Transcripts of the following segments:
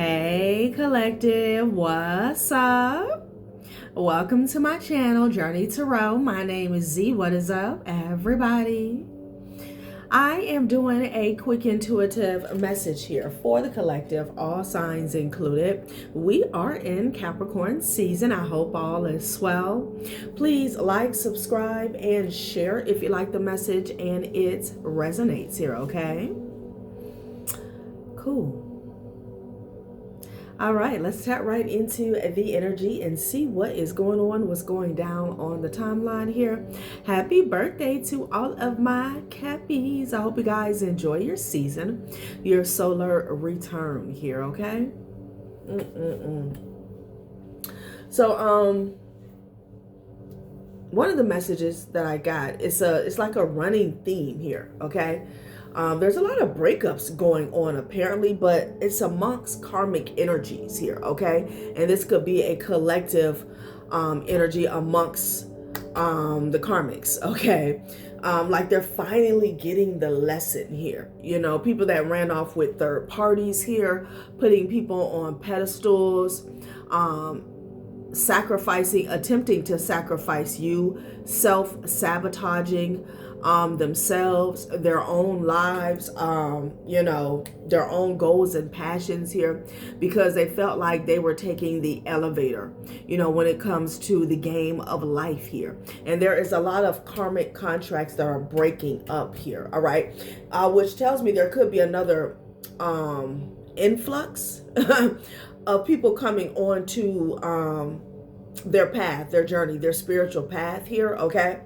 Hey collective, what's up? Welcome to my channel, Journey Tarot. My name is Z. What is up, everybody? I am doing a quick intuitive message here for the collective, all signs included. We are in Capricorn season. I hope all is well. Please like, subscribe, and share if you like the message and it resonates here, okay? Cool. All right, let's tap right into the energy and see what is going on, what's going down on the timeline here. Happy birthday to all of my Cappies. I hope you guys enjoy your season, your solar return here, okay? So, one of the messages that I got, it's like a running theme here, okay? There's a lot of breakups going on apparently, but it's amongst karmic energies here, okay? And this could be a collective energy amongst the karmics, okay? Like they're finally getting the lesson here. You know, people that ran off with third parties here, putting people on pedestals, attempting to sacrifice you, self-sabotaging themselves, their own lives, you know, their own goals and passions here, because they felt like they were taking the elevator, you know, when it comes to the game of life here. And there is a lot of karmic contracts that are breaking up here, all right? Which tells me there could be another influx of people coming on to their path, their journey, their spiritual path here, okay?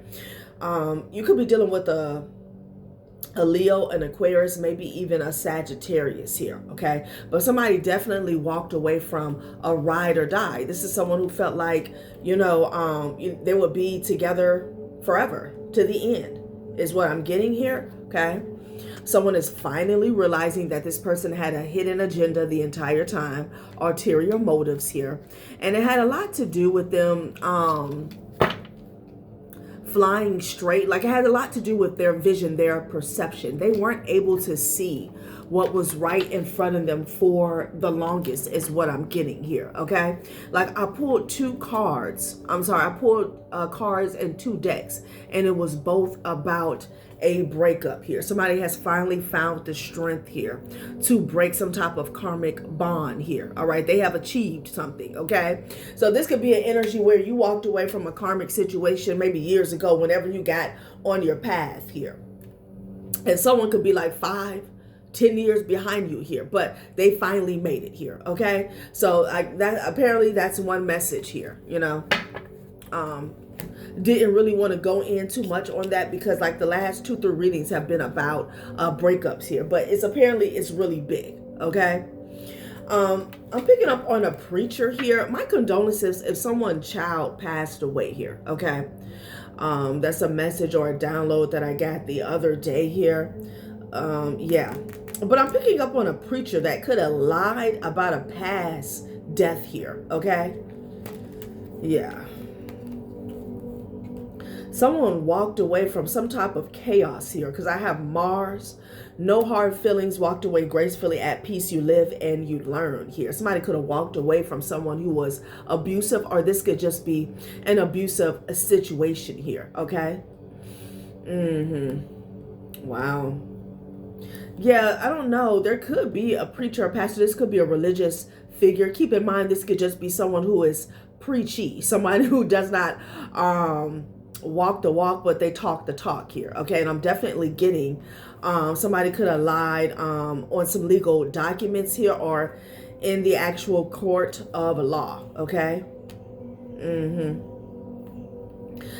You could be dealing with a Leo, an Aquarius, maybe even a Sagittarius here, okay? But somebody definitely walked away from a ride or die. This is someone who felt like, you know, they would be together forever to the end is what I'm getting here, okay? Someone is finally realizing that this person had a hidden agenda the entire time, ulterior motives here. And it had a lot to do with them flying straight. Like it had a lot to do with their vision, their perception. They weren't able to see what was right in front of them for the longest is what I'm getting here, okay? Like I pulled two cards. I pulled cards and two decks, and it was both about a breakup here. Somebody has finally found the strength here to break some type of karmic bond here, all right? They have achieved something, okay? So this could be an energy where you walked away from a karmic situation maybe years ago, whenever you got on your path here. And someone could be like 5-10 years behind you here, but they finally made it here, okay? So like that, apparently that's one message here, you know. Didn't really want to go in too much on that because like the last 2-3 readings have been about breakups here, but it's really big, okay? I'm picking up on a preacher here. My condolences if someone's child passed away here, okay? That's a message or a download that I got the other day here. Yeah, but I'm picking up on a preacher that could have lied about a past death here, okay? Yeah. Someone walked away from some type of chaos here because I have Mars, no hard feelings, walked away gracefully, at peace you live and you learn here. Somebody could have walked away from someone who was abusive, or this could just be an abusive situation here, okay? Wow. Yeah, I don't know. There could be a preacher or pastor. This could be a religious figure. Keep in mind, this could just be someone who is preachy, someone who does not walk the walk, but they talk the talk here, okay? And I'm definitely getting somebody could have lied on some legal documents here or in the actual court of law, okay?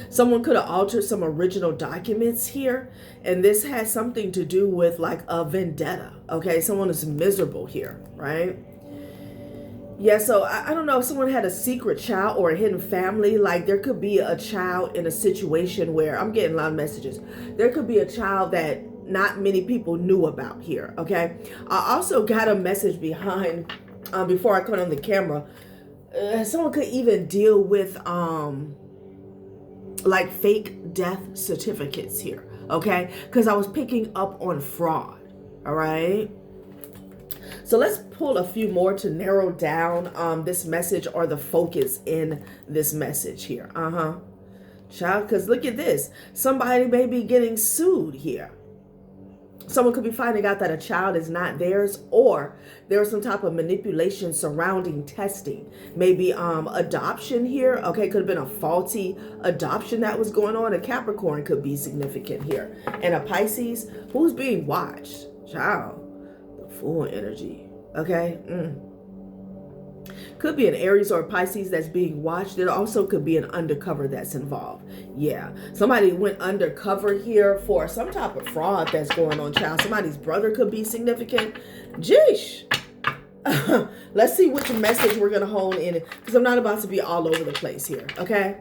Someone could have altered some original documents here, and this has something to do with like a vendetta, okay? Someone is miserable here, right? Yeah, so I don't know if someone had a secret child or a hidden family. Like there could be a child in a situation where, I'm getting a lot of messages, there could be a child that not many people knew about here, okay? I also got a message behind, before I cut on the camera, someone could even deal with like fake death certificates here, okay? Because I was picking up on fraud, all right? So let's pull a few more to narrow down this message or the focus in this message here. Child, because look at this. Somebody may be getting sued here. Someone could be finding out that a child is not theirs, or there's some type of manipulation surrounding testing. Maybe adoption here. Okay, could have been a faulty adoption that was going on. A Capricorn could be significant here. And a Pisces, who's being watched? Child, the Fool energy. Okay. Could be an Aries or a Pisces that's being watched. It also could be an undercover that's involved. Yeah. Somebody went undercover here for some type of fraud that's going on, child. Somebody's brother could be significant. Jeesh. Let's see which message we're going to hone in, because I'm not about to be all over the place here. Okay.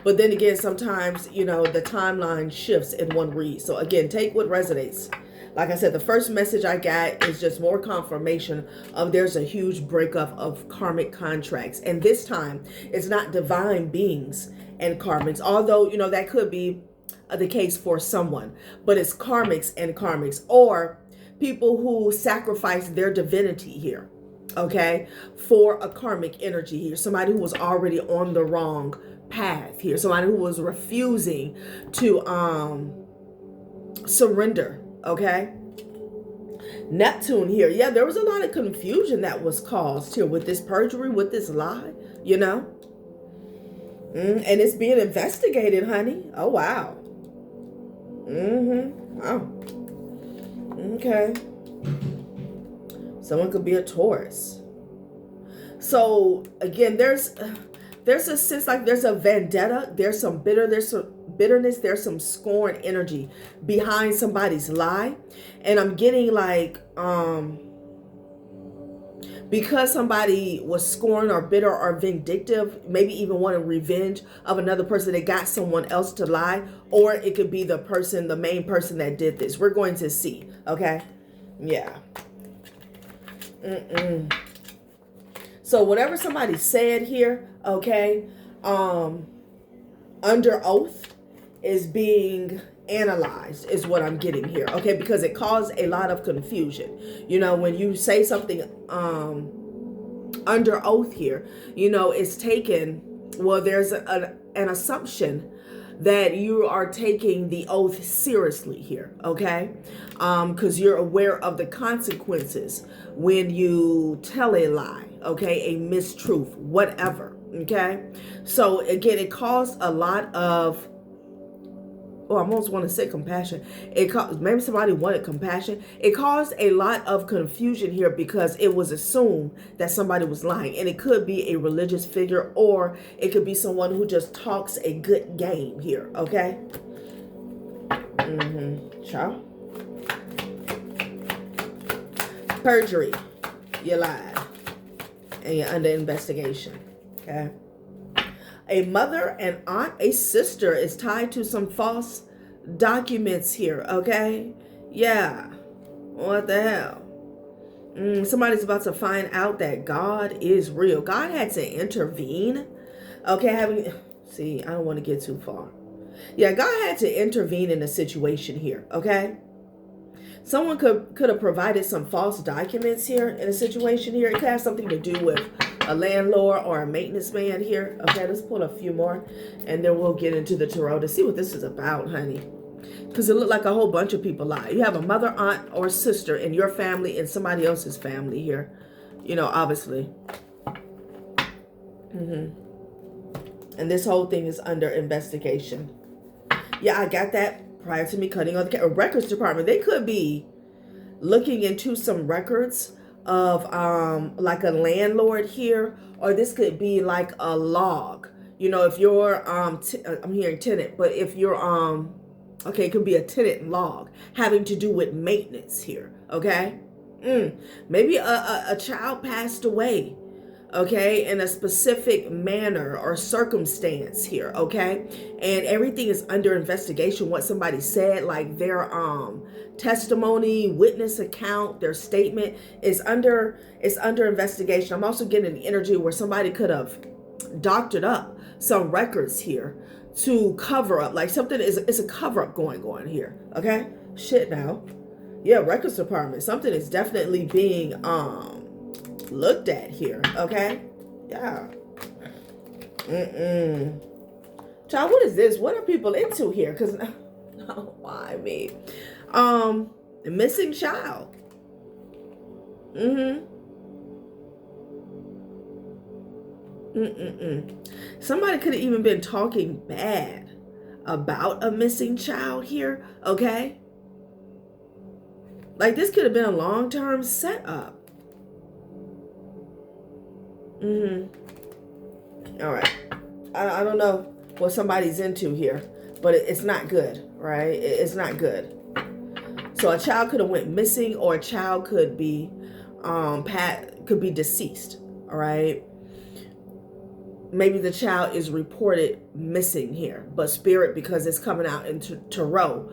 But then again, sometimes, you know, the timeline shifts in one read. So again, take what resonates. Like I said, the first message I got is just more confirmation of there's a huge breakup of karmic contracts. And this time, it's not divine beings and karmics, although, you know, that could be the case for someone. But it's karmics and karmics, or people who sacrifice their divinity here, okay, for a karmic energy here. Somebody who was already on the wrong path here. Somebody who was refusing to surrender. Okay. Neptune here. Yeah, there was a lot of confusion that was caused here with this perjury, with this lie, you know. And it's being investigated, honey. Oh, wow. Oh. Okay. Someone could be a Taurus. So, again, there's a sense like there's a vendetta. There's some bitterness, there's some scorn energy behind somebody's lie. And I'm getting like because somebody was scorned or bitter or vindictive, maybe even wanting revenge of another person, they got someone else to lie, or it could be the main person that did this. We're going to see. Okay. Yeah. So whatever somebody said here, okay, under oath, is being analyzed, is what I'm getting here. Okay, because it caused a lot of confusion. You know, when you say something under oath here, you know, it's taken, well, there's an assumption that you are taking the oath seriously here, okay? Because you're aware of the consequences when you tell a lie, okay? A mistruth, whatever, okay? So again, it caused a lot of, I almost want to say compassion. Maybe somebody wanted compassion. It caused a lot of confusion here because it was assumed that somebody was lying. And it could be a religious figure, or it could be someone who just talks a good game here, okay? Ciao. Perjury. You lied. And you're under investigation, okay? A mother, an aunt, a sister is tied to some false documents here, okay? Yeah. What the hell? Somebody's about to find out that God is real. God had to intervene, okay? See, I don't want to get too far. Yeah, God had to intervene in a situation here, okay? Someone could have provided some false documents here in a situation here. It could have something to do with a landlord or a maintenance man here. Okay, let's pull a few more, and then we'll get into the tarot to see what this is about, honey. Because it looked like a whole bunch of people lie. You have a mother, aunt, or sister in your family and somebody else's family here. You know, obviously. And this whole thing is under investigation. Yeah, I got that prior to me cutting on the records department. They could be looking into some records of like a landlord here, or this could be like a log. You know, if you're I'm hearing tenant, but if you're okay, it could be a tenant log having to do with maintenance here, okay? Maybe a child passed away, okay, in a specific manner or circumstance here, okay? And everything is under investigation. What somebody said, like their testimony, witness account, their statement is under investigation. I'm also getting the energy where somebody could have doctored up some records here to cover up, like something is a cover up going on here, okay? Shit now. Yeah, records department. Something is definitely being looked at here. Okay. Yeah. Child, what is this? What are people into here? Because why me? Missing child. Somebody could have even been talking bad about a missing child here. Okay. Like, this could have been a long-term setup. All right. I don't know what somebody's into here, but it's not good, right? It's not good. So a child could have went missing, or a child could be deceased, all right? Maybe the child is reported missing here, but spirit, because it's coming out into tarot,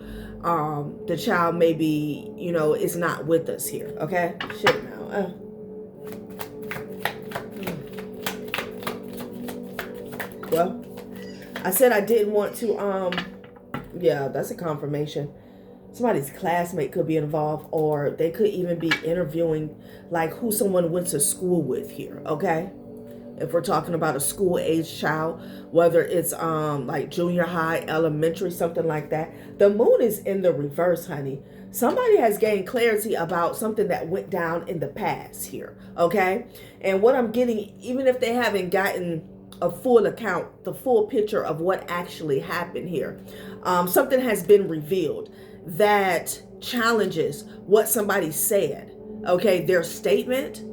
the child maybe, is not with us here. Okay. Shit now. Well, I said I didn't want to, yeah, that's a confirmation. Somebody's classmate could be involved, or they could even be interviewing like who someone went to school with here. Okay. If we're talking about a school age child, whether it's like junior high, elementary, something like that. The moon is in the reverse, honey. Somebody has gained clarity about something that went down in the past here, okay? And what I'm getting, even if they haven't gotten a full account, the full picture of what actually happened here, something has been revealed that challenges what somebody said, okay? Their statement,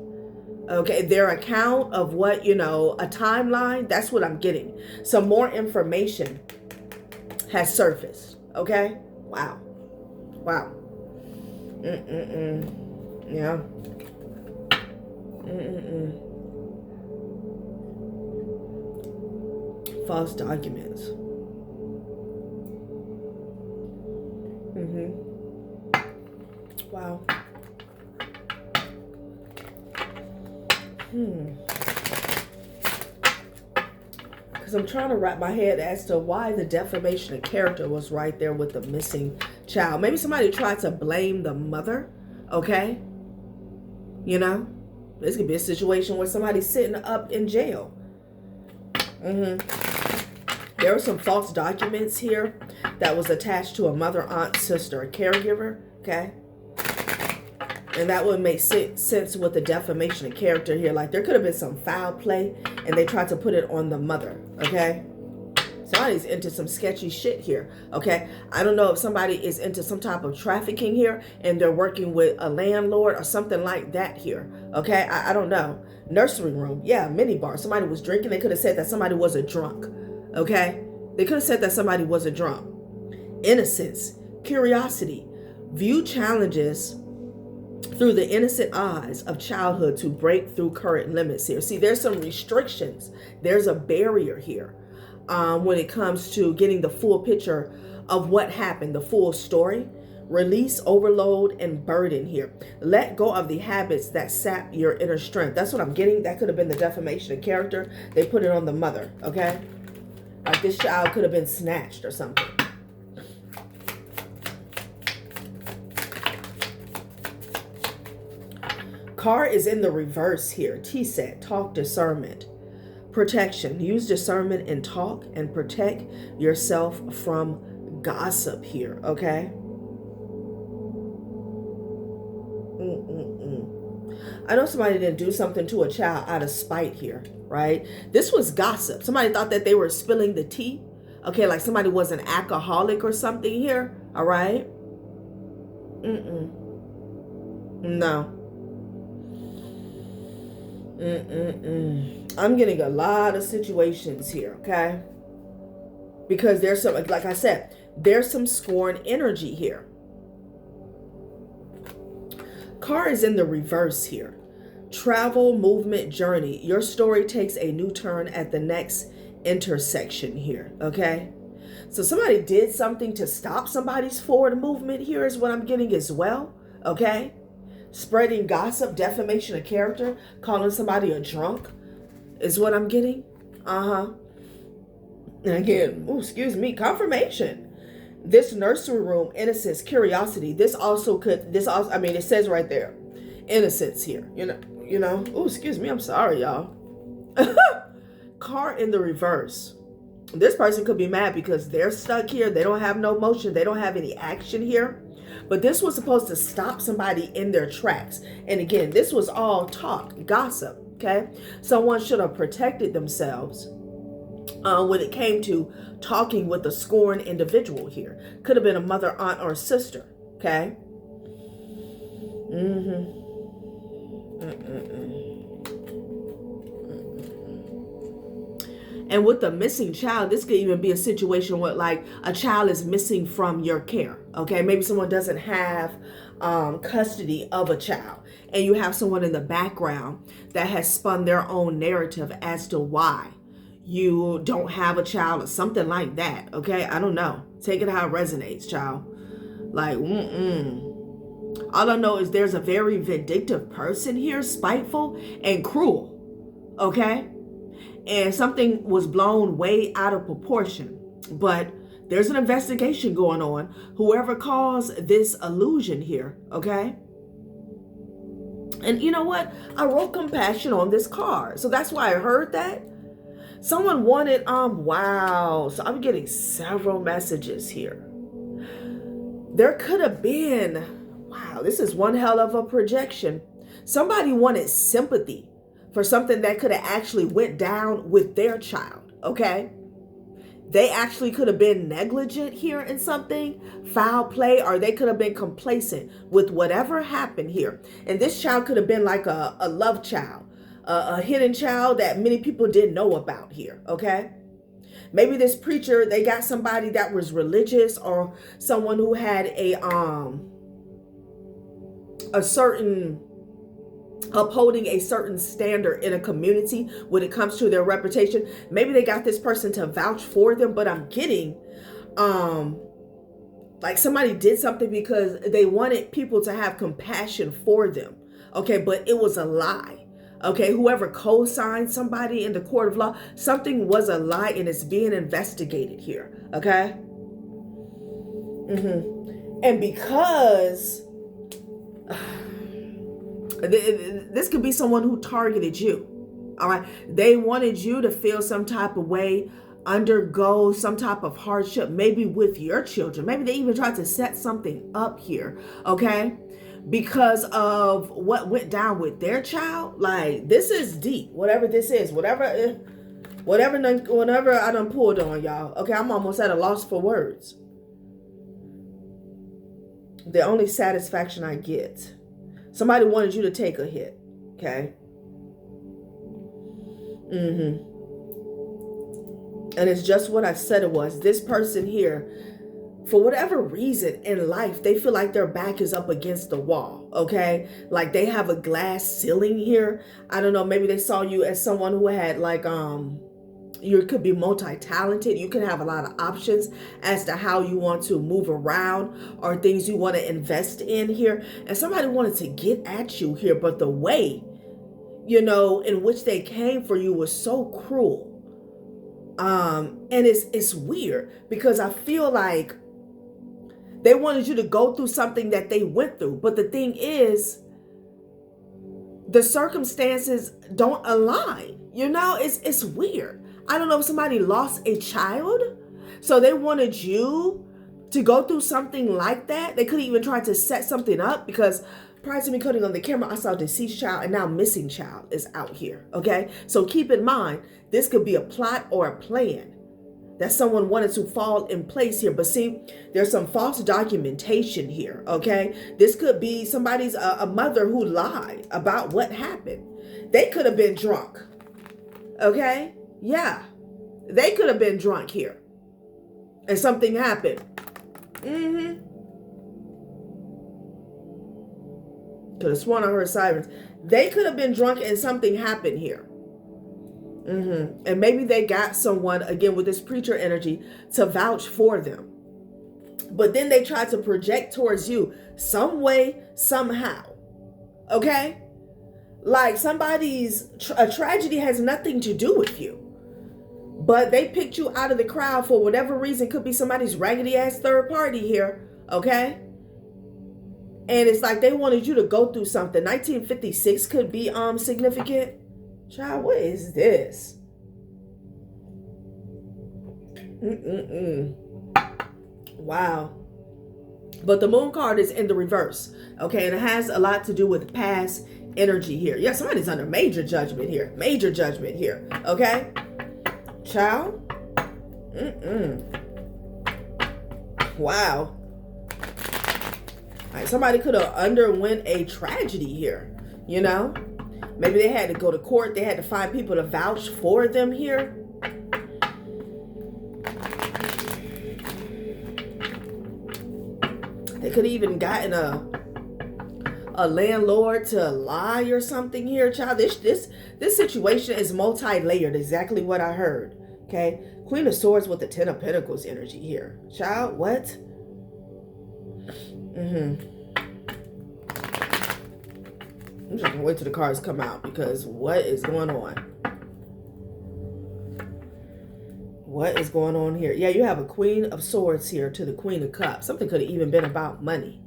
okay, their account of what, a timeline, that's what I'm getting. Some more information has surfaced, okay? Wow. Yeah. False documents. Wow. Because I'm trying to wrap my head as to why the defamation of character was right there with the missing child. Maybe somebody tried to blame the mother, okay? This could be a situation where somebody's sitting up in jail. There were some false documents here that was attached to a mother, aunt, sister, a caregiver, okay? And that would make sense with the defamation of character here. Like, there could have been some foul play and they tried to put it on the mother, okay? Somebody's into some sketchy shit here, okay? I don't know if somebody is into some type of trafficking here and they're working with a landlord or something like that here, okay? I don't know. Nursery room, yeah, mini bar. Somebody was drinking. They could have said that somebody was a drunk, okay? They could have said that somebody was a drunk. Innocence, curiosity, view challenges through the innocent eyes of childhood to break through current limits here. See, there's some restrictions. There's a barrier here when it comes to getting the full picture of what happened, the full story. Release, overload, and burden here. Let go of the habits that sap your inner strength. That's what I'm getting. That could have been the defamation of character. They put it on the mother, okay? Like, this child could have been snatched or something. Car is in the reverse here. T-set, talk, discernment, protection. Use discernment and talk and protect yourself from gossip here, okay? I know somebody didn't do something to a child out of spite here, right? This was gossip. Somebody thought that they were spilling the tea. Okay, like somebody was an alcoholic or something here, all right? No. I'm getting a lot of situations here, okay? Because there's some, like I said, there's some scorn energy here. Car is in the reverse here. Travel, movement, journey. Your story takes a new turn at the next intersection here, okay? So somebody did something to stop somebody's forward movement here is what I'm getting as well, okay? Spreading gossip, defamation of character, calling somebody a drunk is what I'm getting. And again, excuse me, confirmation. This nursery room, innocence, curiosity. I mean, it says right there, innocence here. Oh, excuse me. I'm sorry, y'all. Car in the reverse. This person could be mad because they're stuck here. They don't have no motion. They don't have any action here. But this was supposed to stop somebody in their tracks. And again, this was all talk, gossip, okay? Someone should have protected themselves when it came to talking with a scorned individual here. Could have been a mother, aunt, or sister, okay? And with the missing child, this could even be a situation where like a child is missing from your care. Okay, maybe someone doesn't have custody of a child, and you have someone in the background that has spun their own narrative as to why you don't have a child or something like that. Okay, I don't know. Take it how it resonates, child. Like, all I know is there's a very vindictive person here, spiteful and cruel. Okay. And something was blown way out of proportion. But there's an investigation going on. Whoever caused this illusion here, okay? And you know what? I wrote compassion on this card. So that's why I heard that. Someone wanted, wow. So I'm getting several messages here. There could have been, wow, this is one hell of a projection. Somebody wanted sympathy for something that could have actually went down with their child, okay? They actually could have been negligent here in something, foul play, or they could have been complacent with whatever happened here. And this child could have been like a love child, a hidden child that many people didn't know about here, okay? Maybe this preacher, they got somebody that was religious or someone who had a certain upholding a certain standard in a community when it comes to their reputation. Maybe they got this person to vouch for them, but I'm getting like somebody did something because they wanted people to have compassion for them. Okay, but it was a lie. Okay, whoever co-signed somebody in the court of law, something was a lie and it's being investigated here. Okay. And because this could be someone who targeted you. All right. They wanted you to feel some type of way, undergo some type of hardship, maybe with your children. Maybe they even tried to set something up here. Okay. Because of what went down with their child. Like, this is deep. Whatever this is, whatever I done pulled on y'all. Okay. I'm almost at a loss for words. The only satisfaction I get. Somebody wanted you to take a hit, okay? And it's just what I said it was. This person here, for whatever reason in life, they feel like their back is up against the wall, okay? Like they have a glass ceiling here. I don't know, maybe they saw you as someone who had like, you could be multi-talented. You can have a lot of options as to how you want to move around or things you want to invest in here. And somebody wanted to get at you here, but the way, in which they came for you was so cruel. And it's weird because I feel like they wanted you to go through something that they went through. But the thing is, the circumstances don't align. It's weird. I don't know if somebody lost a child, so they wanted you to go through something like that. They could even try to set something up because prior to me cutting on the camera, I saw deceased child and now missing child is out here, okay? So keep in mind, this could be a plot or a plan that someone wanted to fall in place here. But see, there's some false documentation here, okay? This could be somebody's a mother who lied about what happened. They could have been drunk, okay? Yeah, they could have been drunk here and something happened. Could have sworn I heard sirens. They could have been drunk and something happened here. And maybe they got someone, again, with this preacher energy to vouch for them. But then they tried to project towards you some way, somehow. Okay? Like somebody's a tragedy has nothing to do with you. but they picked you out of the crowd for whatever reason. Could be somebody's raggedy ass third party here, okay? And it's like they wanted you to go through something. 1956 could be significant. Child, what is this? Wow. But the moon card is in the reverse, okay? And it has a lot to do with past energy here. Yeah, somebody's under major judgment here. Major judgment here, okay? Child. Wow. All right, somebody could have underwent a tragedy here, you know? Maybe they had to go to court. They had to find people to vouch for them here. They could have even gotten a landlord to lie or something here, child. This situation is multi-layered, exactly what I heard. Okay, Queen of Swords with the Ten of Pentacles energy here, child. What? I'm just gonna wait till the cards come out, because what is going on? What is going on here? Yeah, you have a Queen of Swords here to the Queen of Cups. Something could have even been about money.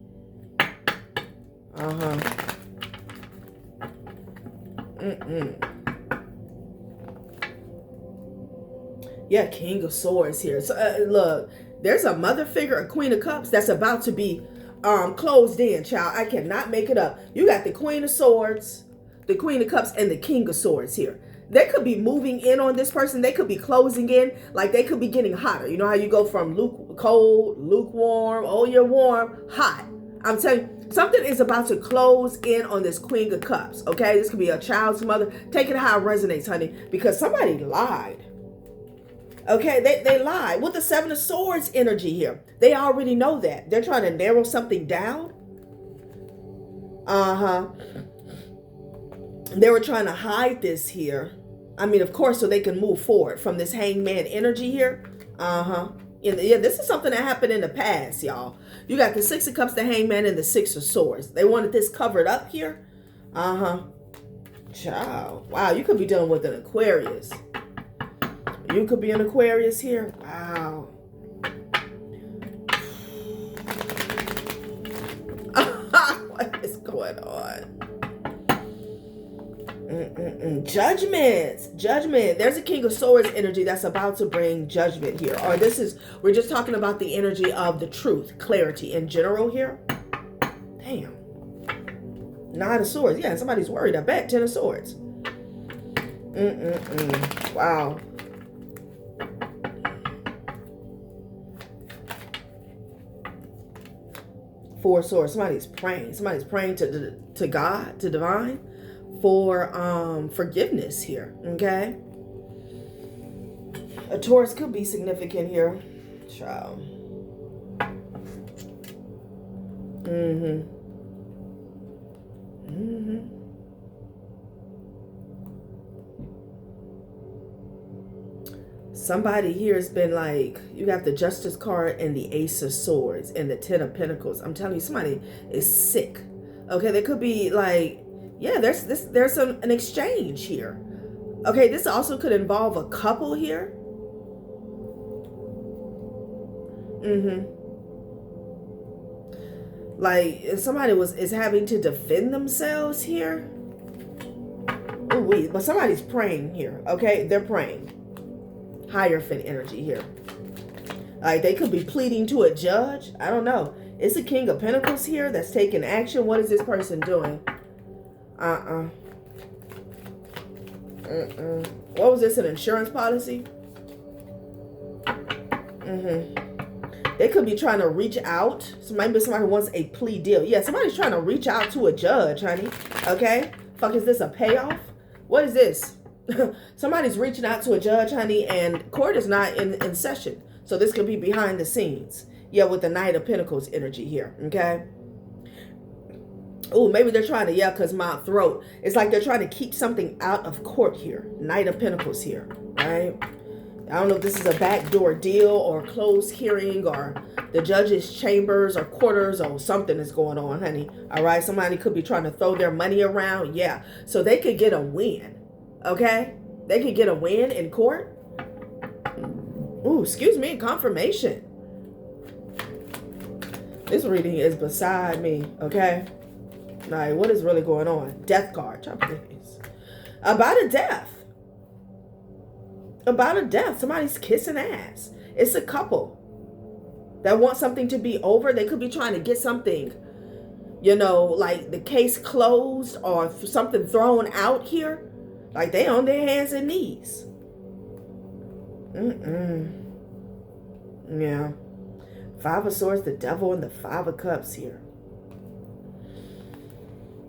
Yeah, King of Swords here. So look, there's a mother figure, a Queen of Cups that's about to be closed in, child. I cannot make it up. You got the Queen of Swords, the Queen of Cups, and the King of Swords here. They could be moving in on this person. They could be closing in. Like, they could be getting hotter. You know how you go from cold, lukewarm, oh, you're warm, hot. I'm telling you, something is about to close in on this Queen of Cups, okay? This could be a child's mother. Take it how it resonates, honey, because somebody lied. Okay, they lied. With the Seven of Swords energy here, they already know that. They're trying to narrow something down. They were trying to hide this here. I mean, of course, so they can move forward from this hangman energy here. Yeah, this is something that happened in the past, y'all. You got the Six of Cups, the hangman, and the Six of Swords. They wanted this covered up here. Child. Wow, you could be dealing with an Aquarius. You could be an Aquarius here. Wow. What is going on? Judgment. There's a King of Swords energy that's about to bring judgment here. Or we're just talking about the energy of the truth, clarity in general here. Damn. Nine of Swords. Yeah, somebody's worried, I bet. Ten of Swords. Wow. Four of Swords. Somebody's praying. Somebody's praying to God, to divine, for forgiveness here. Okay. A Taurus could be significant here. Child. Somebody here has been like, you got the Justice card and the Ace of Swords and the Ten of Pentacles. I'm telling you, somebody is sick. Okay, there could be like, yeah, there's an exchange here. Okay, this also could involve a couple here. Like, somebody is having to defend themselves here. Ooh, but somebody's praying here. Okay, they're praying. Hierophant energy here. Like, they could be pleading to a judge. I don't know. It's a King of Pentacles here that's taking action. What is this person doing? What was this, an insurance policy? They could be trying to reach out. So maybe somebody wants a plea deal. Yeah, somebody's trying to reach out to a judge, honey. Okay? Fuck, is this a payoff? What is this? Somebody's reaching out to a judge, honey, and court is not in session. So this could be behind the scenes. Yeah, with the Knight of Pentacles energy here, okay? Oh, maybe they're trying to, yeah, because my throat. It's like they're trying to keep something out of court here. Knight of Pentacles here, right? I don't know if this is a backdoor deal or a closed hearing or the judge's chambers or quarters or something is going on, honey. All right, somebody could be trying to throw their money around. Yeah, so they could get a win. Okay, they could get a win in court. Ooh, excuse me, confirmation. This reading is beside me, okay? Like, what is really going on? Death card. Please. About a death. About a death. Somebody's kissing ass. It's a couple that want something to be over. They could be trying to get something, you know, like the case closed or something thrown out here. Like they on their hands and knees. Yeah. Five of Swords, the Devil, and the Five of Cups here.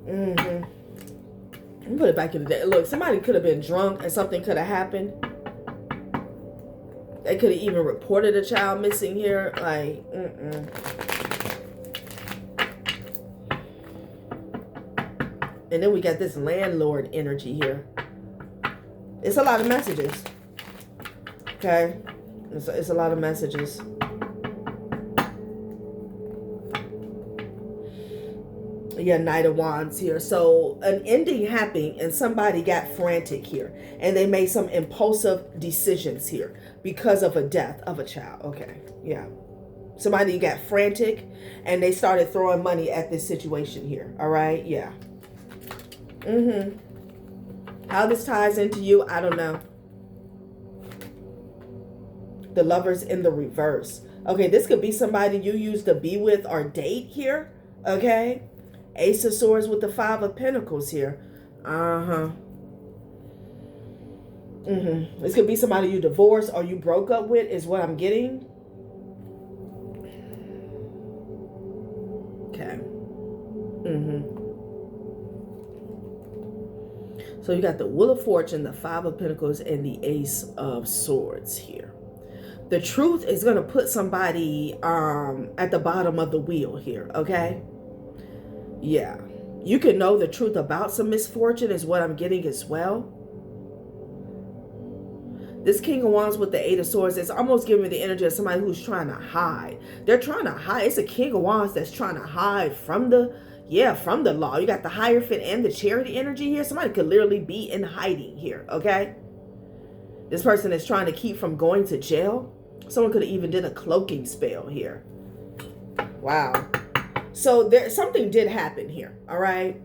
Let me put it back in the day. Look, somebody could have been drunk and something could have happened. They could have even reported a child missing here. Like, And then we got this landlord energy here. It's a lot of messages. Okay? It's a lot of messages. Yeah, Knight of Wands here. So an ending happened and somebody got frantic here. And they made some impulsive decisions here because of a death of a child. Okay, yeah. Somebody got frantic and they started throwing money at this situation here. All right, yeah. How this ties into you, I don't know. The Lovers in the reverse. Okay, this could be somebody you used to be with or date here. Okay. Ace of Swords with the Five of Pentacles here. This could be somebody you divorced or you broke up with is what I'm getting. Okay. So you got the Wheel of Fortune, the Five of Pentacles, and the Ace of Swords here. The truth is going to put somebody at the bottom of the wheel here, okay? Yeah. You can know the truth about some misfortune is what I'm getting as well. This King of Wands with the Eight of Swords is almost giving me the energy of somebody who's trying to hide. They're trying to hide. It's a King of Wands that's trying to hide from the law. You got the Hierophant and the Charity energy here. Somebody could literally be in hiding here, okay? This person is trying to keep from going to jail. Someone could have even did a cloaking spell here. Wow. So something did happen here, all right?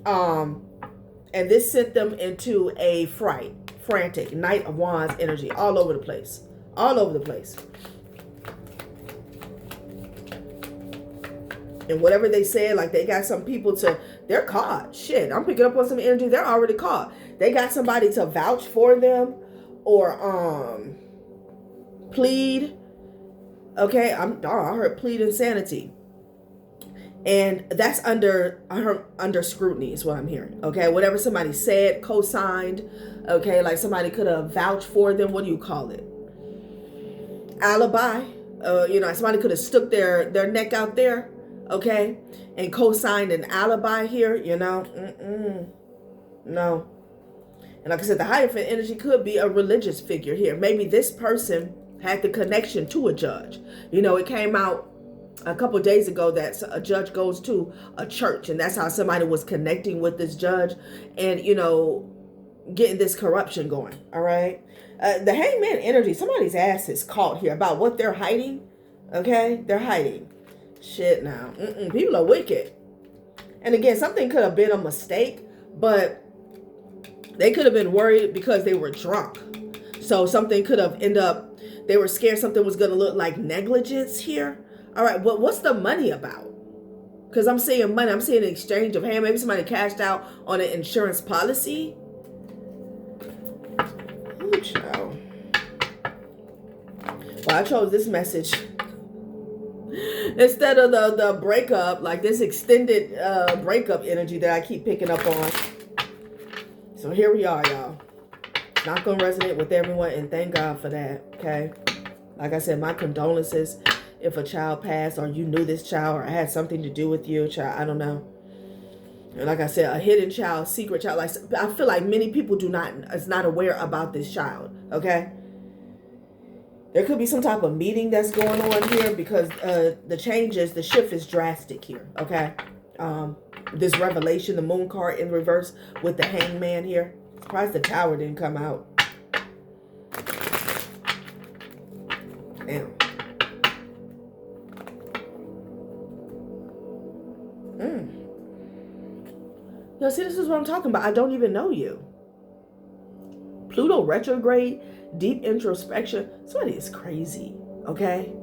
And this sent them into a frantic, Knight of Wands energy all over the place. All over the place. And whatever they said, like they got some people they're caught. Shit, I'm picking up on some energy. They're already caught. They got somebody to vouch for them or plead. Okay, I heard plead insanity. And that's under scrutiny is what I'm hearing. Okay, whatever somebody said, co-signed. Okay, like somebody could have vouched for them. What do you call it? Alibi. Somebody could have stuck their neck out there. Okay, and co-signed an alibi here. No. And like I said, the Hierophant energy could be a religious figure here. Maybe this person had the connection to a judge. It came out a couple of days ago that a judge goes to a church, and that's how somebody was connecting with this judge and, getting this corruption going. All right. The Hangman energy, somebody's ass is caught here about what they're hiding. Okay. They're hiding. Shit now. People are wicked. And again, something could have been a mistake, but they could have been worried because they were drunk. So something could have ended up, they were scared something was going to look like negligence here. All right, but what's the money about? Because I'm seeing money. I'm seeing an exchange of hand. Maybe somebody cashed out on an insurance policy. Ooh, child. Well, I chose this message instead of the breakup, like this extended breakup energy that I keep picking up on. So here we are, y'all. Not going to resonate with everyone, and thank God for that, okay? Like I said, my condolences if a child passed or you knew this child or had something to do with you, child, I don't know. And like I said, a hidden child, secret child. Like I feel like many people is not aware about this child, okay? There could be some type of meeting that's going on here because the shift is drastic here, okay? This revelation, the Moon card in reverse with the Hangman here. Surprised the Tower didn't come out. Damn. Yo, see, this is what I'm talking about. I don't even know you. Pluto retrograde, deep introspection. Somebody is crazy, okay?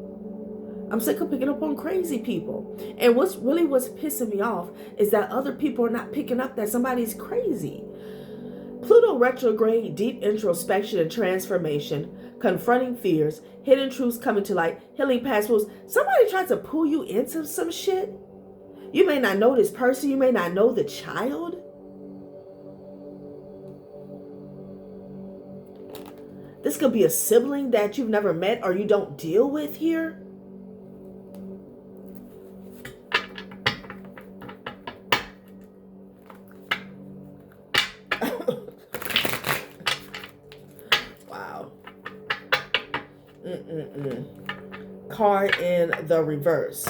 I'm sick of picking up on crazy people. And what's pissing me off is that other people are not picking up that somebody's crazy. Pluto retrograde, deep introspection and transformation, confronting fears, hidden truths coming to light, healing past wounds. Somebody tries to pull you into some shit. You may not know this person. You may not know the child. This could be a sibling that you've never met or you don't deal with here. Wow. Card in the reverse.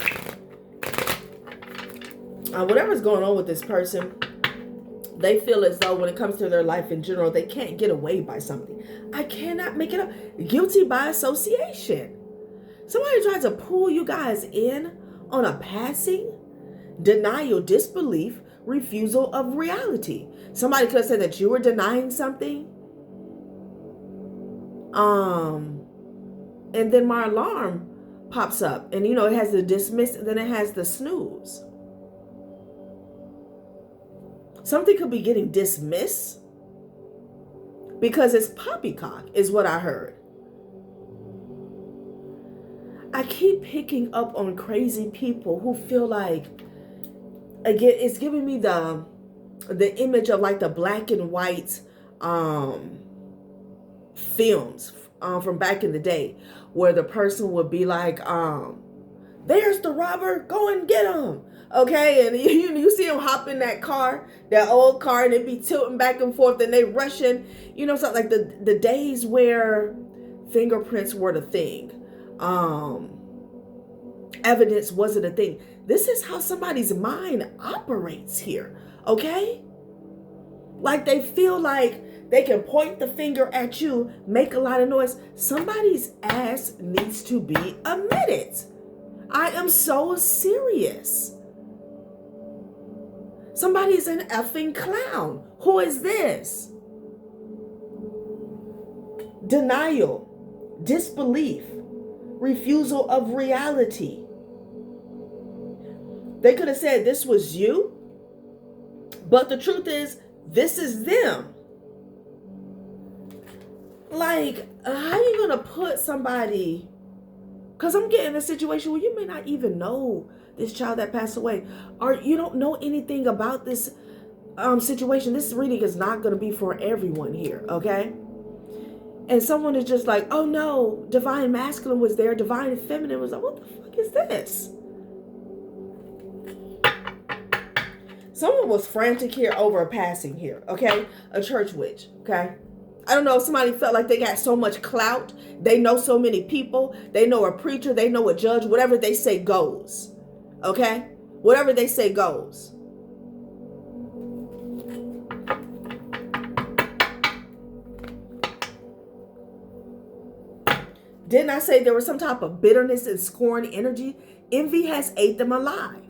Whatever's going on with this person, they feel as though when it comes to their life in general, they can't get away by something. I cannot make it up. Guilty by association. Somebody tries to pull you guys in on a passing, denial, disbelief, refusal of reality. Somebody could have said that you were denying something. And then my alarm pops up. And, it has the dismiss, and then it has the snooze. Something could be getting dismissed because it's poppycock, is what I heard. I keep picking up on crazy people who feel like, again, it's giving me the image of like the black and white films from back in the day, where the person would be like, there's the robber, go and get him. Okay, and you see them hop in that car, that old car, and it be tilting back and forth, and they rushing, something like the days where fingerprints were the thing. Evidence wasn't a thing. This is how somebody's mind operates here, okay? Like they feel like they can point the finger at you, make a lot of noise. Somebody's ass needs to be omitted. I am so serious. Somebody's an effing clown. Who is this? Denial, disbelief, refusal of reality. They could have said this was you, but the truth is, this is them. Like, how are you going to put somebody, because I'm getting a situation where you may not even know this child that passed away, or you don't know anything about this situation. This reading is not going to be for everyone here, okay? And someone is just like, oh no, divine masculine was there, divine feminine was like, what the fuck is this? Someone was frantic here over a passing here, okay? A church witch, okay? I don't know if somebody felt like they got so much clout. They know so many people. They know a preacher. They know a judge. Whatever they say goes, okay? Whatever they say goes. Didn't I say there was some type of bitterness and scorn energy? Envy has ate them alive.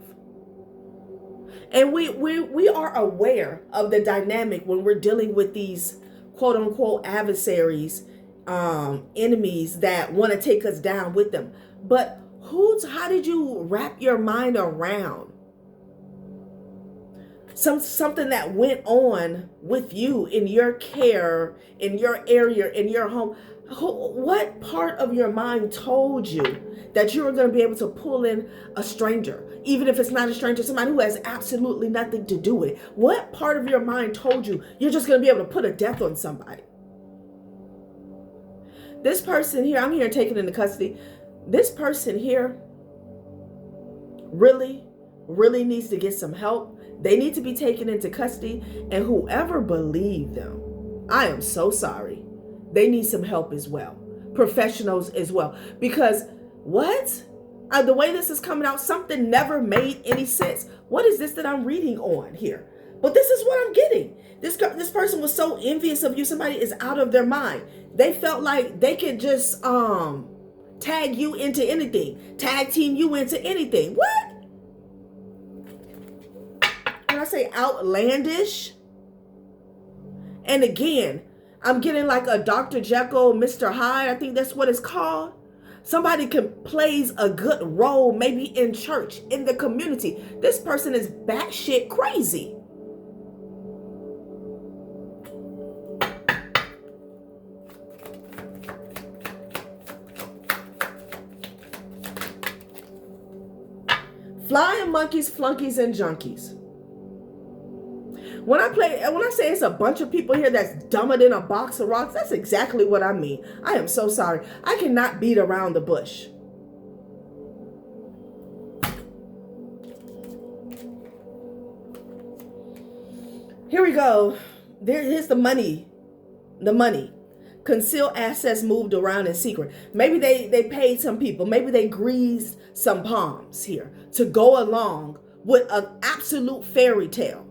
And we are aware of the dynamic when we're dealing with these quote unquote adversaries, enemies that want to take us down with them. But how did you wrap your mind around something that went on with you in your care, in your area, in your home? What part of your mind told you that you were going to be able to pull in a stranger, even if it's not a stranger, somebody who has absolutely nothing to do with it? What part of your mind told you you're just going to be able to put a death on somebody? This person here, I'm here taken into custody. This person here really, really needs to get some help. They need to be taken into custody, and whoever believed them, I am so sorry. They need some help as well. Professionals as well. Because what? The way this is coming out, something never made any sense. What is this that I'm reading on here? But this is what I'm getting. This person was so envious of you. Somebody is out of their mind. They felt like they could just tag you into anything, tag team you into anything. What? When I say outlandish, and again, I'm getting like a Dr. Jekyll, Mr. Hyde. I think that's what it's called. Somebody plays a good role, maybe in church, in the community. This person is batshit crazy. Flying monkeys, flunkies, and junkies. When I say it's a bunch of people here that's dumber than a box of rocks, that's exactly what I mean. I am so sorry. I cannot beat around the bush. Here we go. Here's the money. The money. Concealed assets moved around in secret. Maybe they paid some people. Maybe they greased some palms here to go along with an absolute fairy tale.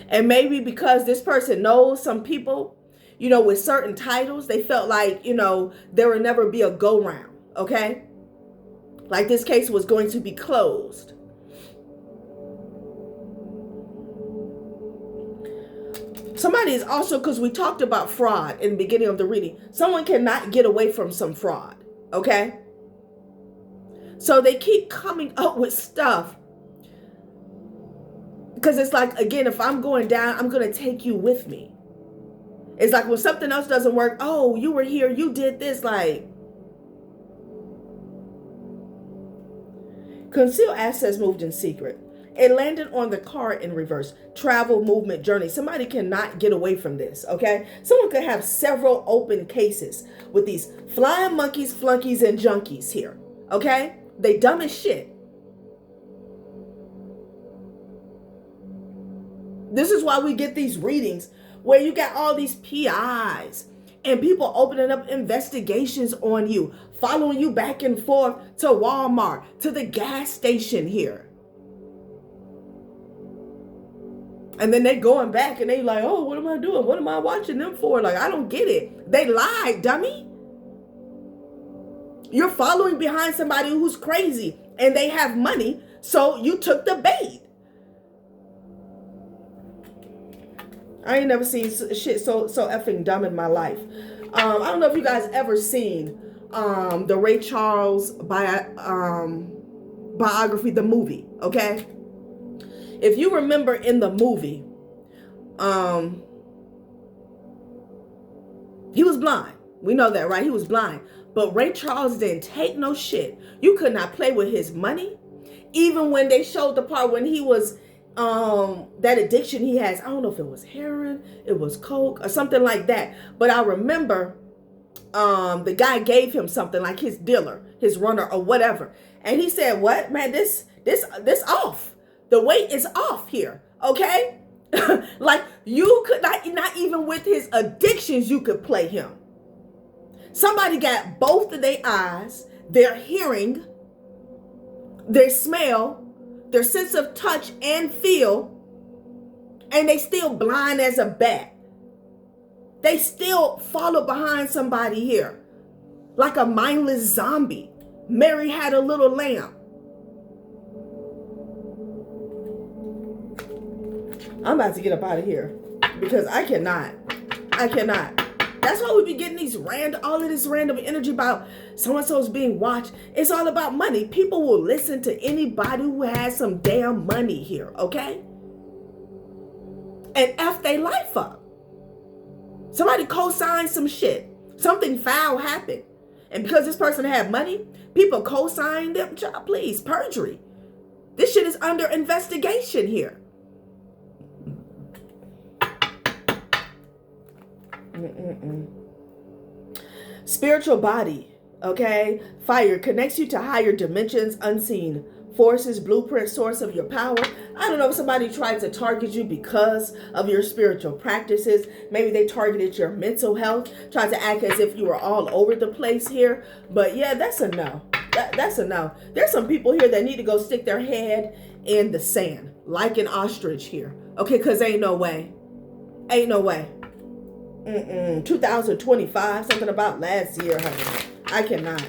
And maybe because this person knows some people, with certain titles, they felt like, there would never be a go round. Okay. Like this case was going to be closed. Somebody is also, because we talked about fraud in the beginning of the reading, someone cannot get away from some fraud. Okay. So they keep coming up with stuff. Because it's like, again, if I'm going down, I'm going to take you with me. It's like when something else doesn't work, oh, you were here, you did this, like. Concealed assets moved in secret. It landed on the car in reverse. Travel, movement, journey. Somebody cannot get away from this, okay? Someone could have several open cases with these flying monkeys, flunkies, and junkies here, okay? They dumb as shit. This is why we get these readings where you got all these PIs and people opening up investigations on you, following you back and forth to Walmart, to the gas station here. And then they going back and they like, oh, what am I doing? What am I watching them for? Like, I don't get it. They lied, dummy. You're following behind somebody who's crazy and they have money, so you took the bait. I ain't never seen shit so effing dumb in my life. I don't know if you guys ever seen the Ray Charles biography, the movie, okay? If you remember in the movie, he was blind. We know that, right? He was blind. But Ray Charles didn't take no shit. You could not play with his money. Even when they showed the part when he was that addiction he has, I don't know if it was heroin, it was coke or something like that, but I remember the guy gave him something, like his dealer, his runner or whatever, and he said, what, man, this off, the weight is off here, okay? Like, you could not even with his addictions you could play him. Somebody got both of their eyes, their hearing, their smell, their sense of touch and feel, and they still blind as a bat. They still follow behind somebody here like a mindless zombie. Mary had a little lamb. I'm about to get up out of here because I cannot. That's why we be getting all of this random energy about so-and-so's being watched. It's all about money. People will listen to anybody who has some damn money here, okay? And F they life up. Somebody co-signed some shit. Something foul happened. And because this person had money, people co-signed them. Please, perjury. This shit is under investigation here. Spiritual body, okay? Fire connects you to higher dimensions, unseen forces, blueprint, source of your power. I don't know if somebody tried to target you because of your spiritual practices. Maybe they targeted your mental health, tried to act as if you were all over the place here. But yeah, that's a no. That's a no. There's some people here that need to go stick their head in the sand, like an ostrich here, okay? Because ain't no way. Ain't no way. 2025, something about last year, honey. I cannot.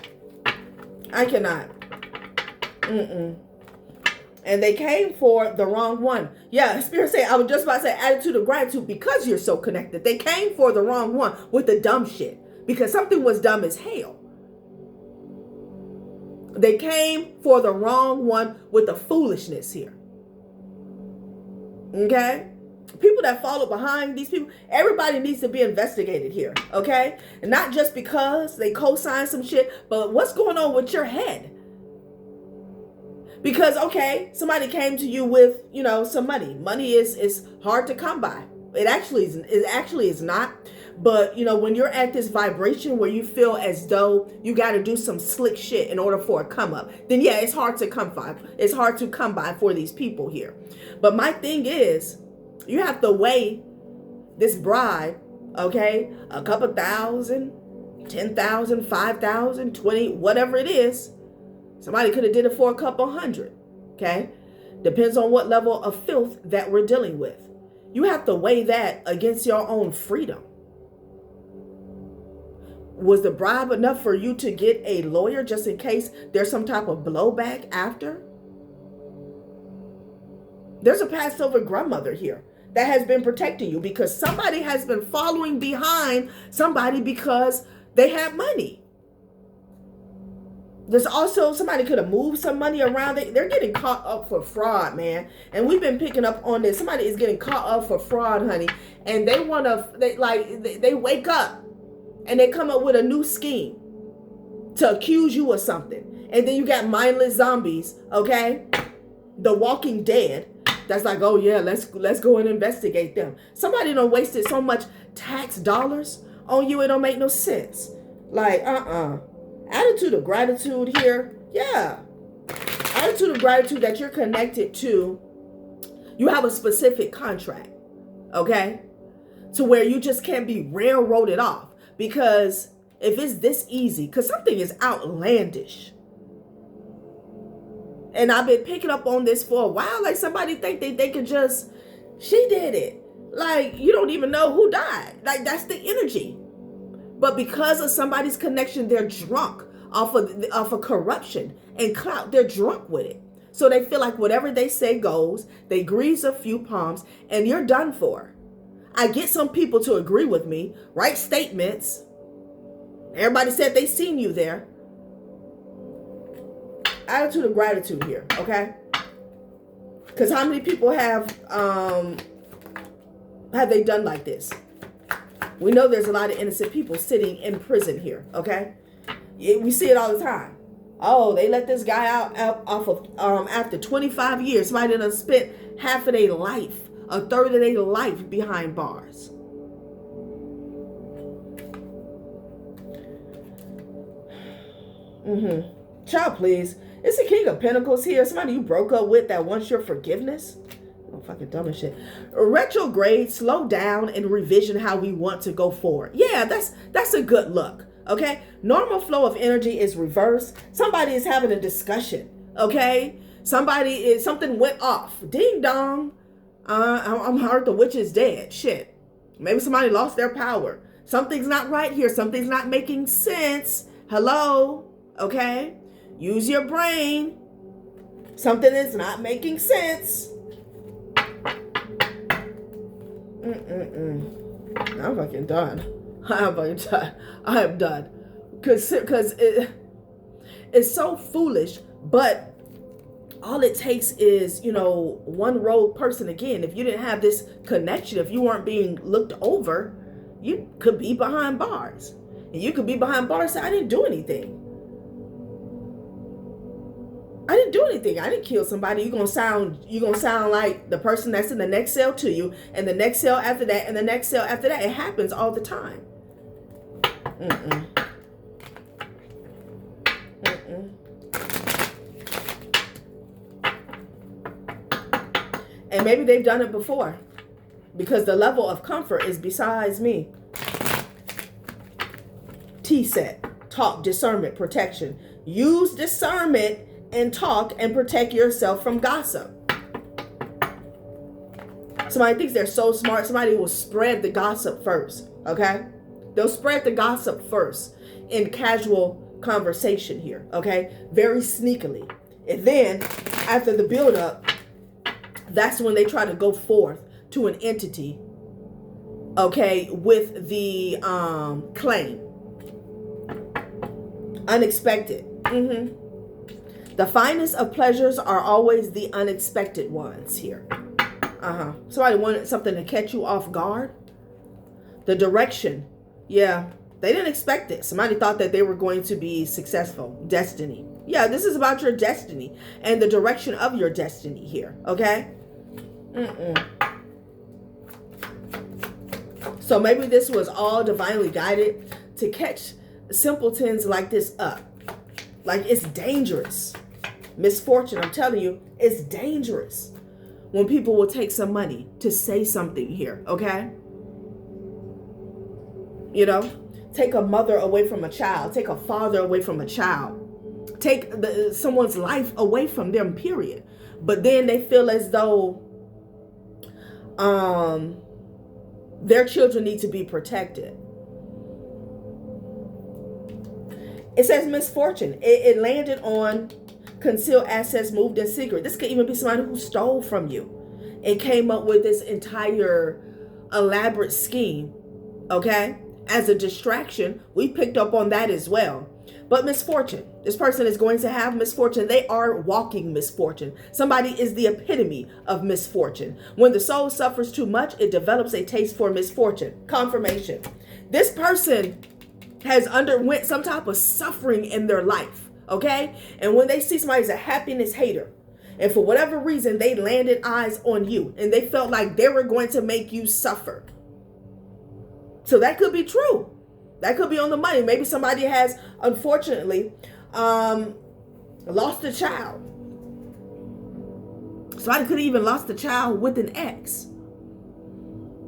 And they came for the wrong one. Yeah, Spirit say, I was just about to say attitude of gratitude because you're so connected. They came for the wrong one with the dumb shit because something was dumb as hell. They came for the wrong one with the foolishness here. Okay? People that follow behind these people, everybody needs to be investigated here. Okay? And not just because they co-sign some shit, but what's going on with your head? Because, okay, somebody came to you with, some money. Money is hard to come by. It actually is not. But, when you're at this vibration where you feel as though you got to do some slick shit in order for a come up, then yeah, it's hard to come by. It's hard to come by for these people here. But my thing is, you have to weigh this bribe, okay? A couple thousand, 10,000, 5,000, 20, whatever it is. Somebody could have did it for a couple hundred, okay? Depends on what level of filth that we're dealing with. You have to weigh that against your own freedom. Was the bribe enough for you to get a lawyer just in case there's some type of blowback after? There's a Passover grandmother here that has been protecting you because somebody has been following behind somebody because they have money. There's also somebody could have moved some money around. They're getting caught up for fraud, man. And we've been picking up on this. Somebody is getting caught up for fraud, honey. And they they wake up and they come up with a new scheme to accuse you of something. And then you got mindless zombies, okay? The Walking Dead. That's like, oh yeah, let's go and investigate them. Somebody done wasted so much tax dollars on you, it don't make no sense. Like, attitude of gratitude here. Yeah. Attitude of gratitude that you're connected to. You have a specific contract. Okay? To where you just can't be railroaded off. Because if it's this easy, because something is outlandish. And I've been picking up on this for a while. Like somebody think they could just, she did it. Like you don't even know who died. Like that's the energy. But because of somebody's connection, they're drunk off of corruption and clout. They're drunk with it. So they feel like whatever they say goes. They grease a few palms and you're done for. I get some people to agree with me, write statements. Everybody said they seen you there. Attitude of gratitude here, okay? Because how many people have they done like this? We know there's a lot of innocent people sitting in prison here, okay? We see it all the time. Oh, they let this guy out off of after 25 years. Somebody done spent half of their life, a third of their life behind bars. Child, please. It's the King of Pentacles here. Somebody you broke up with that wants your forgiveness. Oh, fucking dumb as shit. Retrograde, slow down and revision how we want to go forward. Yeah, that's a good look. Okay. Normal flow of energy is reversed. Somebody is having a discussion. Okay. Something went off. Ding dong. I'm heard the witch is dead. Shit. Maybe somebody lost their power. Something's not right here. Something's not making sense. Hello. Okay. Use your brain. Something is not making sense. I'm fucking done. I am done. Because it's so foolish, but all it takes is, one rogue person. Again, if you didn't have this connection, if you weren't being looked over, you could be behind bars. And you could be behind bars and say, I didn't do anything. I didn't do anything. I didn't kill somebody. You're gonna sound like the person that's in the next cell to you, and the next cell after that, and the next cell after that. It happens all the time. And maybe they've done it before, because the level of comfort is besides me. T-set, talk, discernment, protection. Use discernment and talk and protect yourself from gossip. Somebody thinks they're so smart. Somebody will spread the gossip first. okay? They'll spread the gossip first in casual conversation here, okay? Very sneakily. And then after the build-up, that's when they try to go forth to an entity, okay, with the claim. Unexpected. The finest of pleasures are always the unexpected ones here. Somebody wanted something to catch you off guard. The direction. Yeah, they didn't expect it. Somebody thought that they were going to be successful. Destiny. Yeah, this is about your destiny and the direction of your destiny here, okay? So maybe this was all divinely guided to catch simpletons like this up. Like, it's dangerous. Misfortune, I'm telling you, it's dangerous when people will take some money to say something here, okay? You know, take a mother away from a child, take a father away from a child, take someone's life away from them, period. But then they feel as though their children need to be protected. It says misfortune. It landed on concealed assets moved in secret. This could even be somebody who stole from you and came up with this entire elaborate scheme, okay? As a distraction. We picked up on that as well. But misfortune. This person is going to have misfortune. They are walking misfortune. Somebody is the epitome of misfortune. When the soul suffers too much, it develops a taste for misfortune. Confirmation. This person has underwent some type of suffering in their life, okay? And when they see somebody as a happiness hater, and for whatever reason, they landed eyes on you, and they felt like they were going to make you suffer. So that could be true. That could be on the money. Maybe somebody has, unfortunately, lost a child. Somebody could have even lost a child with an ex,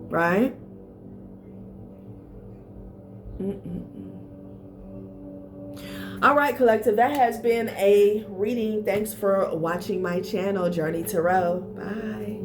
right? All right, collective, that has been a reading. Thanks for watching my channel, Journey Tarot. Bye.